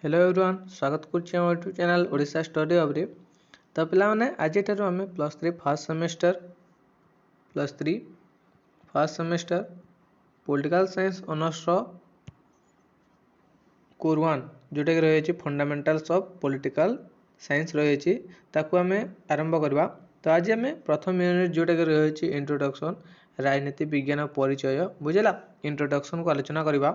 Hello everyone स्वागत करछि हम YouTube channel Odisha study hub रे। तो पिला माने आज ठारू आम +3 first semester political science honours core 1 जोटा कि रही फंडामेंटल्स ऑफ पॉलिटिकल साइंस रही ताकू आम आरंभ करवा। तो आज आम प्रथम यूनिट जोटा कि रही इंट्रोडक्शन राजनीति विज्ञान परिचय बुझेगा इंट्रोडक्शन को आलोचना करवा।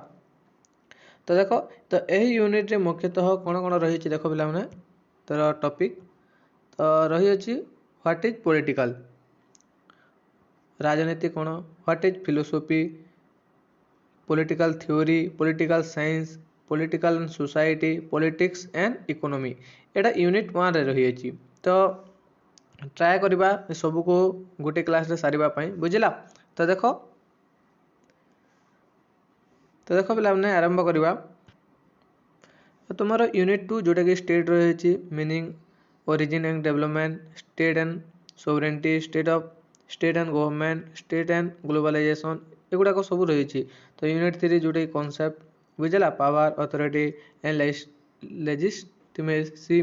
तो देख तो यही यूनिट रे मुख्यतः कौन कौन रही देख पे तर टॉपिक तो रही व्हाट इज पॉलिटिकल राजनीति कौन what is philosophy political theory political science political and society politics and economy Etah unit 1 रे रही। तो ट्राए करवा सब को गोटे क्लास रे सारिबा पई बुझिला। तो देखो पे आरंभ करवा। तुम्हारा यूनिट 2 जोटा कि स्टेट रही meaning origin and development state and sovereignty state and government state and globalisation एगुड़ाक सब रही। तो यूनिट 3 जोटा कि कॉन्सेप्ट बुझेगा power authority and legitimacy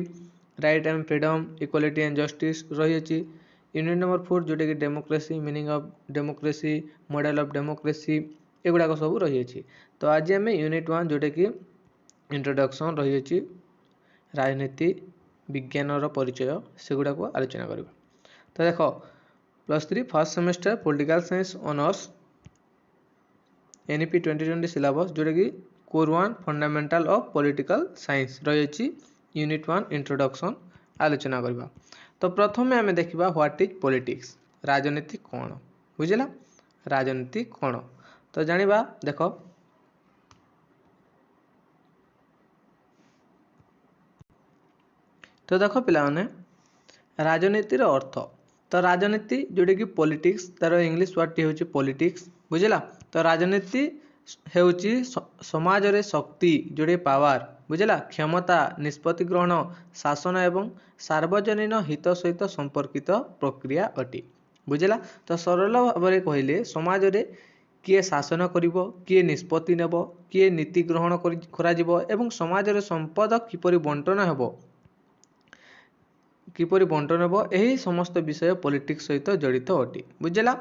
right and freedom equality and justice रही। यूनिट नंबर 4 जोटा कि democracy meaning of democracy model of democracy एगुड़ाक सब रही। तो आज आम यूनिट 1 जोटा कि इंट्रोडक्शन रही राजनीति विज्ञान परिचय सेगुड़ा को आलोचना करवा। तो देख +3 first semester political science honours NEP 2020 syllabus जोटा कि core 1 fundamental of political science रही यूनिट 1 इंट्रोडक्शन आलोचना करवा। तो प्रथम आम देखा व्हाट इज पॉलिटिक्स राजनीति कौन बुझेगा राजनीति कौन। तो जानिबा देख तो देख पिलाने राजनीतिर अर्थ तो राजनीति जोटा कि पॉलिटिक्स तार इंग्लिश वर्ड टी पॉलिटिक्स बुझेगा। तो राजनीति हेउची समाज रे शक्ति जोड़े पावर बुझेगा क्षमता निष्पत्ति ग्रहण शासन एवं सार्वजनीन हित सहित संपर्कित प्रक्रिया अटे बुझेगा। तो सरल भाव में कहले समाज रे किए शासन करिवो किए निष्पत्ति नेब किए नीति ग्रहण कराजिवो एवं समाज रे संपद किपरि बंटन हेबो किपरि बंटन हेबो एही समस्त विषय पॉलिटिक्स सहित जड़ित अटे बुझेगा।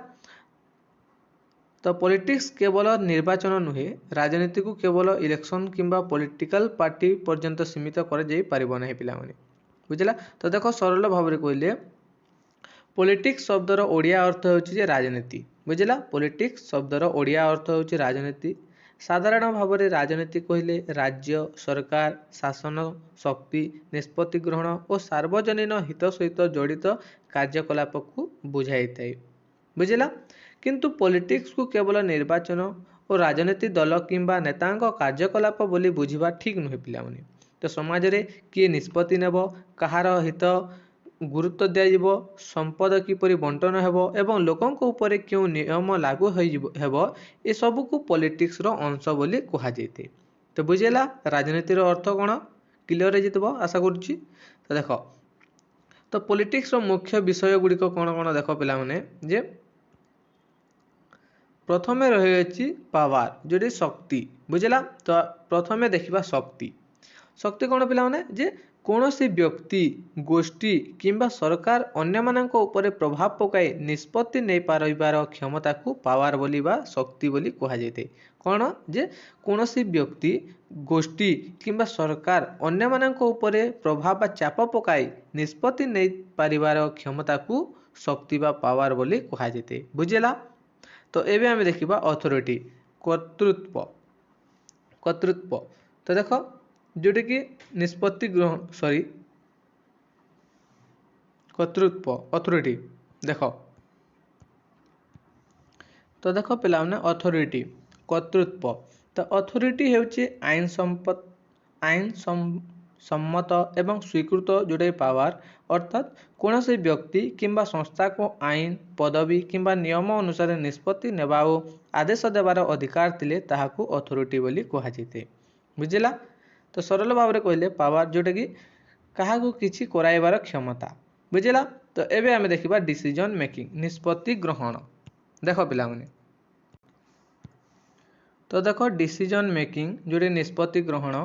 तो पॉलिटिक्स केवल निर्वाचन नुहे राजनीति को केवल इलेक्शन किंबा पॉलिटिकल पार्टी पर्यंत सीमित कर जाई परिबो नाही पिला माने बुझला। तो देखो सरल भाव में कहले पॉलिटिक्स शब्दर ओडिया अर्थ होची राजनीति बुझला। पॉलिटिक्स शब्दर ओडिया अर्थ होची राजनीति। साधारण भाव में राजनीति कहले राज्य सरकार शासन शक्ति निष्पत्ति ग्रहण और सार्वजनीन हित सहित जड़ित कार्यकलाप को बुझाई थाए बुझला। किंतु पॉलिटिक्स को केवल निर्वाचन और राजनीति दल किंबा नेतांक कार्यकलाप बोली बुझिबा ठीक नुहे पिला माने। तो समाज रे किए निष्पत्ति नेब कहार हित गुरुत्व दिया संपद किपरि बंटन हेबो एवं लोकंक ऊपर क्यों नियम लागू हेबो ए सब को पॉलिटिक्स रो अंश बोली कहा जायते। तो बुझेला राजनीतिर अर्थ कौन क्लियर जितबो आशा करूची। तो देख तो पॉलिटिक्स रो मुख्य विषय गुड़िक कौन कौन देख पिला माने जे प्रथमे रही पावर जोटी शक्ति बुझेला। तो प्रथमे देखा शक्ति शक्ति कौन पिला माने जे कौनसी व्यक्ति गोष्ठी किंबा सरकार अन्य मानक ऊपर प्रभाव पकाई निष्पत्ति नहीं पारिबार क्षमता को पावर बोली बा शक्ति बोली कहा जायते। कौन जे कौनसी व्यक्ति गोष्ठी किंबा सरकार अन्य मानक ऊपर प्रभाव बा चाप पकाई निष्पत्ति नहीं पारिबार क्षमता को शक्ति बा पावर बोली कहा जायते बुझेला। तो एबे आमे देखिबा अथॉरिटी कर्तृत्व कर्तृत्व। तो देखो जोटा कि निष्पत्ति ग्रहण कर्तृत्व अथॉरिटी देख तो देख पिला अथॉरिटी कर्तृत्व। तो अथॉरिटी हेउची आईन सम्मत एवं स्वीकृत जोटा पावर अर्थात कौन से व्यक्ति किंबा संस्था को आईन पदवी किंबा नियम अनुसार निष्पत्ति नेबा आदेश देवार अधिकार थिले ताहाकू अथॉरिटी बोली कहा जायते बुझिला। तो सरल भाव में कहले पावर जोटा कि काहाकू किछि कराइबार क्षमता बुझिला। तो एबे आमे देखिबा डिसीजन मेकिंग निष्पत्ति ग्रहण देख पिला माने। तो देखो डिसीजन मेकिंग जोटे निष्पत्ति ग्रहण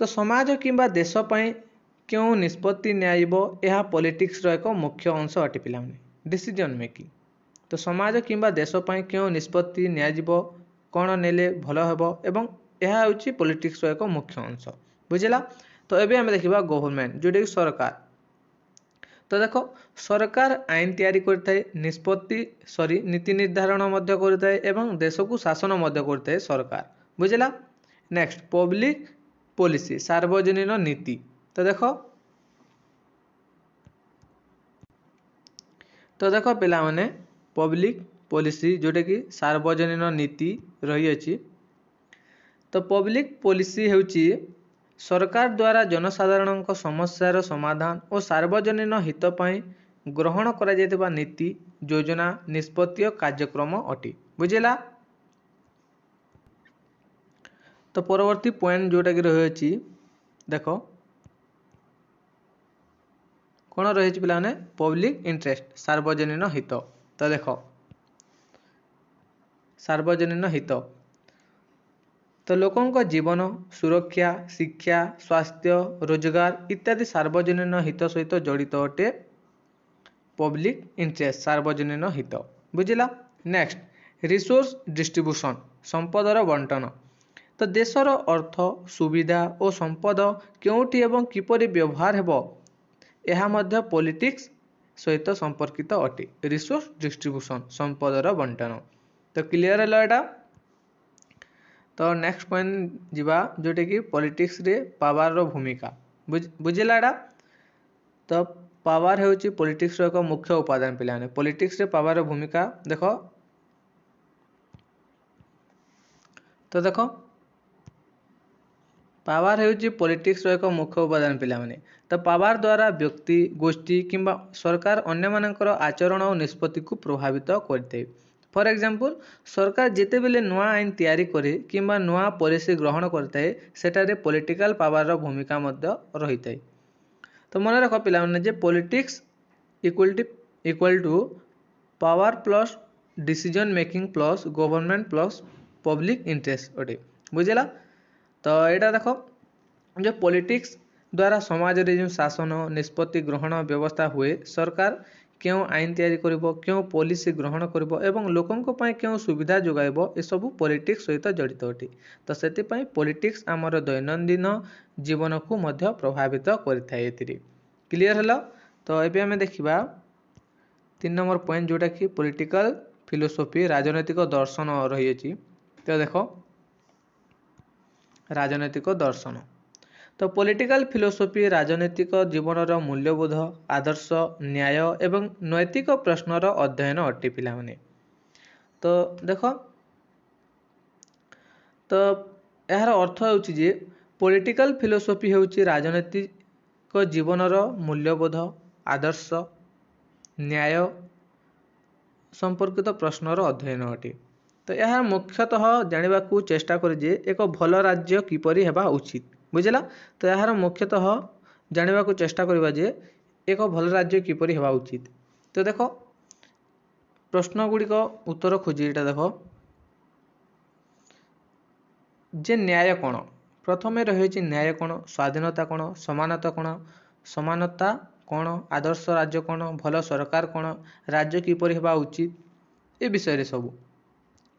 तो समाज किंबा देश पई क्यों निष्पत्ति नियाइब यह पॉलिटिक्स रो एक मुख्य अंश अटे पिलाने डिसीजन मेकिंग। तो समाज किंबा देश पई क्यों निष्पत्ति नियाजिब कौन नेले भल हेबो एवं यह होची पॉलिटिक्स रो एक मुख्य अंश बुझिला। तो एबे हम देखिबा गवर्नमेंट जोटे कि सरकार। तो देखो सरकार आईन तैयारी करथाय निष्पत्ति नीति निर्धारण मध्य करथाय एवं देश को शासन मध्य करथाय सरकार बुझिला। नेक्स्ट पब्लिक पॉलिसी सार्वजनिक नीति। तो देखो पिला माने पब्लिक पॉलिसी जोटे कि सार्वजनिक नीति रही अछि। तो पब्लिक पॉलिसी हेउची सरकार द्वारा जनसाधारण समस्यार समाधान और सार्वजनिक हित पई ग्रहण करा जायतिबा नीति योजना निष्पत्ति और कार्यक्रम अटे बुझिला। तो परवर्ती पॉइंट जोटा कि रही देखो कौन रही पिलाने पब्लिक इंटरेस्ट सार्वजनिक हित। तो देखो सार्वजनिक हित तो लोकों जीवन सुरक्षा शिक्षा स्वास्थ्य रोजगार इत्यादि सार्वजनिक हित सहित जड़ित अटे पब्लिक इंटरेस्ट सार्वजनिक हित बुझिला। नेक्स्ट रिसोर्स डिस्ट्रीब्यूशन संपदर बंटन। तो देशर अर्थ सुविधा और संपद केउठी एवं किपरि व्यवहार हेबो यह मध्य पॉलिटिक्स सहित संपर्कित अटे रिसोर्स डिस्ट्रीब्यूशन संपदर बंटन। तो क्लियर है एटा। तो नेक्स्ट पॉइंट जीवा जोटे कि पॉलिटिक्स रे पावर रो भूमिका बुझिला एटा। तो पावर हेउची पॉलिटिक्स रो एक मुख्य उपादान पिलाने पॉलिटिक्स रे पावर रो भूमिका देखो। तो देखो पावर हेउची पॉलिटिक्स रो एक मुख्य उपादान पिलाने। तो पावर द्वारा व्यक्ति गोष्ठी किंबा सरकार अन्य मानकर आचरण और निष्पत्ति को प्रभावित करते। फॉर एग्जांपल सरकार जिते बेले नुआ आईन तैयारी करे किंबा नुआ पॉलिसी ग्रहण करते सेटारे पॉलिटिकल पावर रो भूमिका मध्य रहिते। तो मन रख पिलाने जे politics equal to power plus decision making plus government plus public interest अटे बुझिला। तो यहाँ देखो जो पॉलिटिक्स द्वारा समाज रे जो शासन निष्पत्ति ग्रहण व्यवस्था हुए सरकार क्यों आईन तैयारी करिवो क्यों पॉलिसी ग्रहण करिवो एवं लोकंक पय क्यों सुविधा जोगाइबो ए सब पॉलिटिक्स सहित जड़ित अटे। तो सेति पय पॉलिटिक्स आमर दैनंदिन जीवन को मध्य प्रभावित करिथाय एतिरे क्लियर हला। तो एबे हमें देखिबा 3 नंबर पॉइंट जोटा कि पॉलिटिकल फिलोसफी राजनैतिक दर्शन रही अछि। तो देखो राजनैतिक दर्शन। तो पॉलिटिकल फिलोसफी राजनैतिक जीवनर मूल्यबोध आदर्श न्याय एवं नैतिक प्रश्नर अध्ययन अटे पिला माने। तो देखो तो यार अर्थ होउची जे पॉलिटिकल फिलोसफी होउची राजनैतिक जीवनर मूल्यबोध आदर्श न्याय संपर्कित प्रश्नर अध्ययन अटे। तो यह मुख्यतः जानिबा को चेष्टा करे जे एक भल राज्य किपरि हेबा उचित बुझिला। तो यार मुख्यतः जानिबा को चेष्टा करिबा जे एक भल राज्य किपरि हेबा उचित। तो देखो प्रश्न गुडी को उत्तर खोजी एटा देखो जे न्याय कोन प्रथमे रही न्याय कोन स्वाधीनता कोन समानता कोन समानता कोन आदर्श राज्य कोन भल सरकार कोन राज्य किपरि हेबा उचित ए विषय रे सब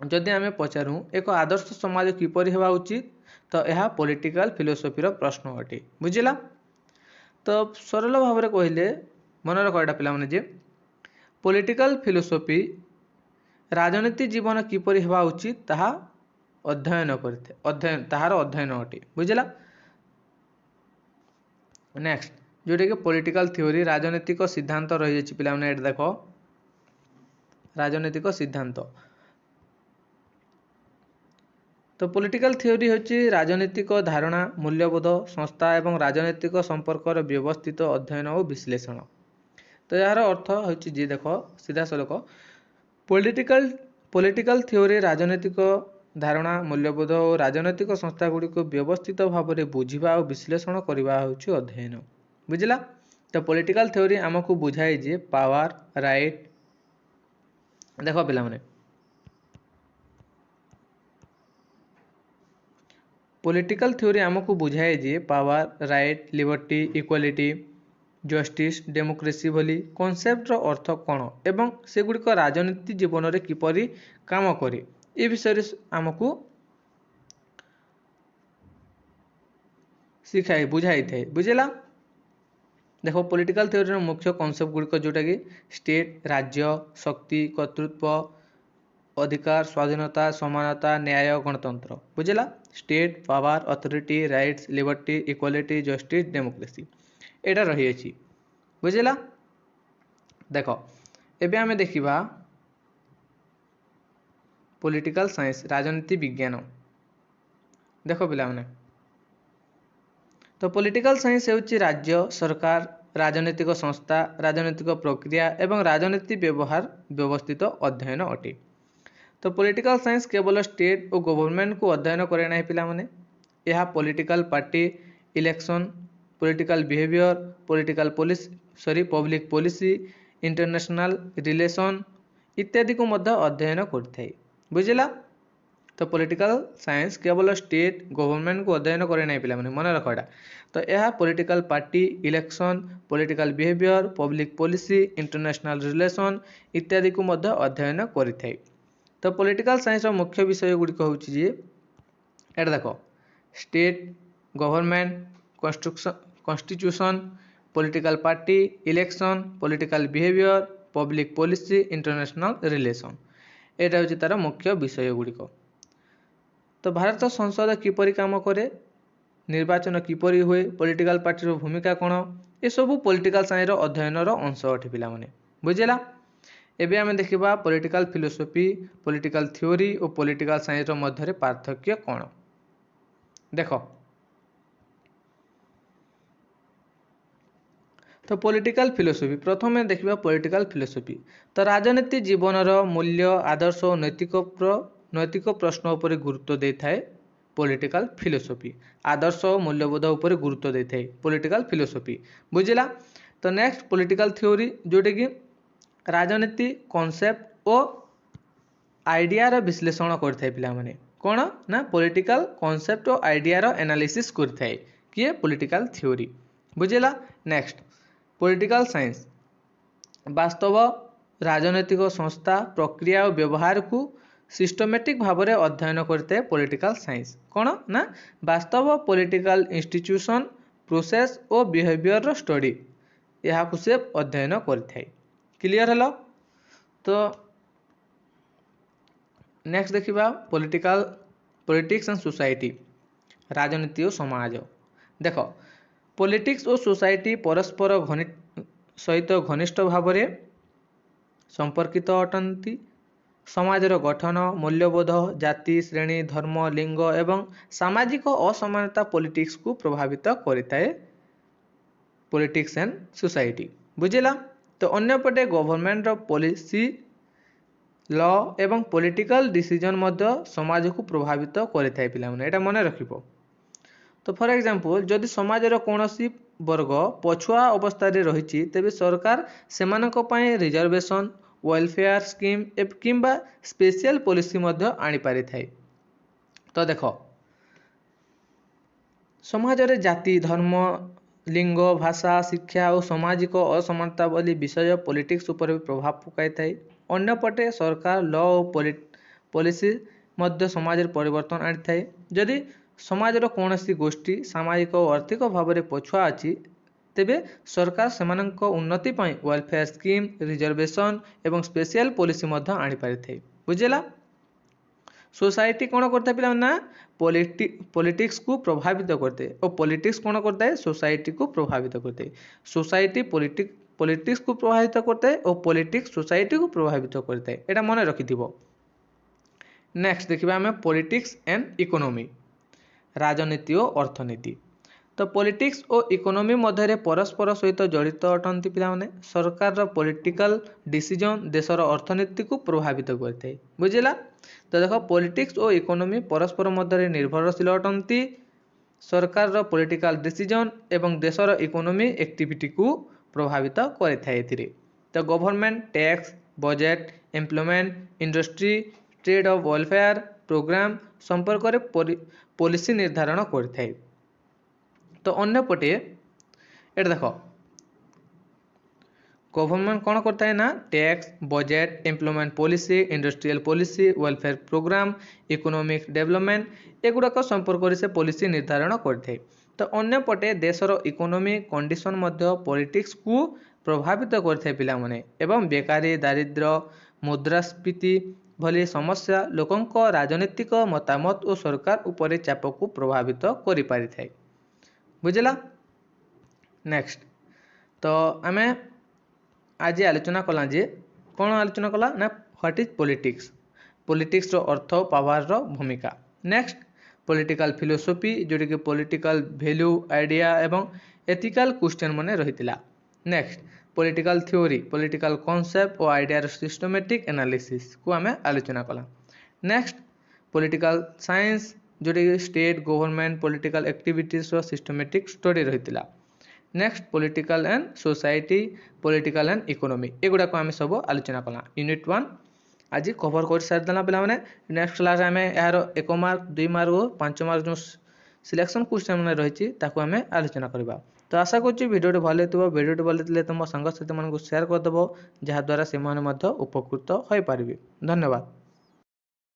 जदि आमे पचारू एक आदर्श समाज किपरि हेबा उचित तो यह पॉलिटिकल फिलोसफी रो प्रश्न अटे बुझिला। तो सरल भाव में कहले मन रख एटा पिला माने जे पॉलिटिकल फिलोसफी राजनीति जीवन किपरि हेबा उचित ताहा अध्ययन करते ताहार अध्ययन अटे बुझिला। नेक्स्ट जोटे कि पॉलिटिकल थ्योरी राजनीतिक सिद्धांत रही अछि पिला माने एटा देखो राजनीतिक सिद्धांत। तो पॉलिटिकल थ्योरी होची राजनीतिक धारणा मूल्यबोध संस्था एवं राजनीतिक संपर्कर व्यवस्थित अध्ययन और विश्लेषण। तो यार अर्थ होची जे देखो सीधा सलख पॉलिटिकल थ्योरी राजनीतिक धारणा मूल्यबोध और राजनीतिक संस्था गुडी को व्यवस्थित भाव में बुझिबा और विश्लेषण करबा होची अध्ययन बुझिला। तो पॉलिटिकल थ्योरी हमकु बुझाई जे पावर राइट देखो पिला माने पॉलिटिकल थ्योरी आमको बुझाए जे power, right, liberty, equality, justice, democracy भली कॉन्सेप्टर अर्थ कौन एवं सेगुड़िक राजनीति जीवन में किपरि काम करे ए विषय आमको शिखाई बुझाई थे। बुझेला। देखो पॉलिटिकल थ्योरी मुख्य कॉन्सेप्ट गुड़िक जोटा कि स्टेट, राज्य, शक्ति, कर्तृत्व, अधिकार, स्वाधीनता, समानता, न्याय, गणतंत्र। बुझेला। State, power, authority, rights, liberty, equality, justice, democracy एटा रही अछि। बुझेला। देखो एबे आमे देखिबा पॉलिटिकल साइंस राजनीति विज्ञान। देखो पिला माने तो पॉलिटिकल साइंस हेउची राज्य, सरकार, राजनीतिक संस्था, राजनीतिक प्रक्रिया एवं राजनीति व्यवहार व्यवस्थित अध्ययन अटे। तो पॉलिटिकल साइंस केवल स्टेट और गवर्नमेंट को अध्ययन करे ना पिला माने यह political party, election, political behaviour, political policy public policy, international relation इत्यादि को मध्य अध्ययन करथाय। बुझिला। तो पॉलिटिकल साइंस केवल स्टेट गवर्नमेंट को अध्ययन करे ना पिला माने मन रखडा। तो यह political party, election, political behaviour, public policy, international relation इत्यादि को मध्य अध्ययन करिथाय। तो पॉलिटिकल साइंस रो मुख्य विषय गुडी कहउची जे एटा देखो state, government, constitution, political party, election, political behaviour, public policy, international relation एटा होची तार मुख्य विषय गुडी। तो भारत संसद किपरि काम करे, निर्वाचन किपरि हुए, पॉलिटिकल पार्टी रो भूमिका कौन ये सब पॉलिटिकल साइंस रो अध्ययन रो अंश अटे पिला माने। बुझिला। एबे आमे देखिबा पॉलिटिकल फिलोसफी, पॉलिटिकल थ्योरी और पॉलिटिकल साइंस रो मध्य रे पार्थक्य कौन। देखो तो पॉलिटिकल फिलोसफी प्रथम देखिबा पॉलिटिकल फिलोसफी तो राजनीति जीवन रो मूल्य, आदर्श और नैतिक प्रश्न उपर गुरुत्व दे थाए पॉलिटिकल फिलोसफी। आदर्श और मूल्यबोध उपर गुरुत्व दे थाए पॉलिटिकल फिलोसफी। बुझिला। तो नेक्स्ट पॉलिटिकल थ्योरी जोटे कि राजनीति कॉन्सेप्ट और आइडिया रो विश्लेषण करथाय पिला माने कोन ना पॉलिटिकल कॉन्सेप्ट और आइडिया रो एनालिसिस करथाय कि पॉलिटिकल थ्योरी। बुझिला। नेक्स्ट पॉलिटिकल साइंस वास्तव राजनीतिक संस्था, प्रक्रिया और व्यवहार को सिस्टमेटिक भाव में अध्ययन करते पॉलिटिकल साइंस कौन ना वास्तव पॉलिटिकल इंस्टीट्यूशन, प्रोसेस और बिहेवियर स्टडी यहाँ को से अध्ययन करथाय। क्लियर हलो। तो नेक्स्ट देखिबा पॉलिटिक्स एंड सोसाइटी राजनीति और समाज। देखो पॉलिटिक्स और सोसाइटी परस्पर सहित घनिष्ठ भाव में संपर्कित अटंती। समाजर गठन, मूल्यबोध, जाति, श्रेणी, धर्म, लिंग एवं सामाजिक असमानता पॉलिटिक्स को प्रभावित करिताए पॉलिटिक्स एंड सोसाइटी। बुझिला। तो अन्यपटे गवर्नमेंट पॉलिसी, लॉ एवं पॉलिटिकल डिसीजन मध्य समाज को प्रभावित करिताए पिला माने एटा मने रखिबो। तो फॉर एग्जांपल जदि समाजर कोनोसी वर्ग पछुआ अवस्था रे रहिछि तेबे सरकार सेमानक पय रिजर्वेशन, वेलफेयर स्कीम किंबा स्पेशल पॉलिसी मध्य आनी पारि थाए। तो देखो समाज रे जाति, धर्म, लिंग, भाषा, शिक्षा और सामाजिक असमानता वाली विषय पॉलिटिक्स उपर प्रभाव पकाई थाए। अन्यपटे सरकार लॉ और पॉलिसी मध्य समाज रे परिवर्तन आनी थाए। जदि समाजर कोनोसी गोष्ठी सामाजिक और आर्थिक भाव में पछुआ अछि तेबे सरकार सेमानक उन्नति पय वेलफेयर स्कीम, रिजर्वेशन एवं स्पेशल पॉलिसी मध्य आनी पारि थाए। बुझिला। सोसाइटी कौन करता है पिला ना पॉलिटिक्स को प्रभावित करते और पॉलिटिक्स कौन करता है सोसाइटी को प्रभावित करते। सोसाइटी पॉलिटिक्स को प्रभावित करता है और पॉलिटिक्स सोसाइटी को प्रभावित करता है। एटा मन रखिथिबो। नेक्स्ट देखिबा हमें पॉलिटिक्स एंड इकोनॉमी राजनीति और अर्थनीति। तो पॉलिटिक्स और इकोनॉमी मध्य परस्पर सहित जड़ित अटंती पिला माने सरकार पॉलिटिकल डिसीजन देशर अर्थनीति को प्रभावित करते। बुझिला। तो देखो पॉलिटिक्स और इकोनॉमी परस्पर मध्य निर्भरशील अटंती। सरकार पॉलिटिकल डिसीजन एवं देशर इकोनॉमी एक्टिविटी को प्रभावित करिथाए। तो government tax, budget, employment, industry, trade और वेलफेयर प्रोग्राम संपर्क पॉलिसी निर्धारण करथाय। तो अन्यपटे एट देख गवर्नमेंट कौन करता है ना tax budget employment policy industrial policy welfare programme economic development एगुड़ाक संपर्क से पॉलिसी निर्धारण करथाय। तो अन्यपटे देशर इकोनॉमी कंडीशन मध्य पॉलिटिक्स को प्रभावित करथाय पिलामाने एवं बेकारी दारिद्र्य मुद्रास्फीति भली समस्या लोकंक राजनीतिक मतामत और सरकार उपरे चाप को प्रभावित करि पारिथाय। बुझला। नेक्स्ट तो आमे आज आलोचना कला जे कौन आलोचना कला ना व्हाट इज पॉलिटिक्स पॉलिटिक्स रो अर्थ पावर रो भूमिका। नेक्स्ट पॉलिटिकल फिलोसफी जोटी कि पॉलिटिकल वैल्यू आइडिया एवं एथिकल क्वेश्चन माने रहितिला। Next political theory political concept और आइडिया सिस्टमैटिक एनालिसिस को आमे आलोचना कला। नेक्स्ट पॉलिटिकल साइंस जोटी कि स्टेट गवर्नमेंट पॉलिटिकल एक्टिविटीज रो सिस्टमैटिक स्टडी रहितिला। Next political and society political and economy एगुड़ा को आम सब आलोचना कला। यूनिट 1 आज कवर कर सारी पे नेक्स्ट क्लास आम यार 1 मार्क 2 मार्क और 5 मार्क जो सिलेक्शन क्वेश्चन मैंने रही आम आलोचना करवा। तो आशा करुँच भिडियो भल हो भिडियो भल तुम सांग साथी मानक शेयर करदेव जहाद्वारा से उपकृत हो पारे। धन्यवाद।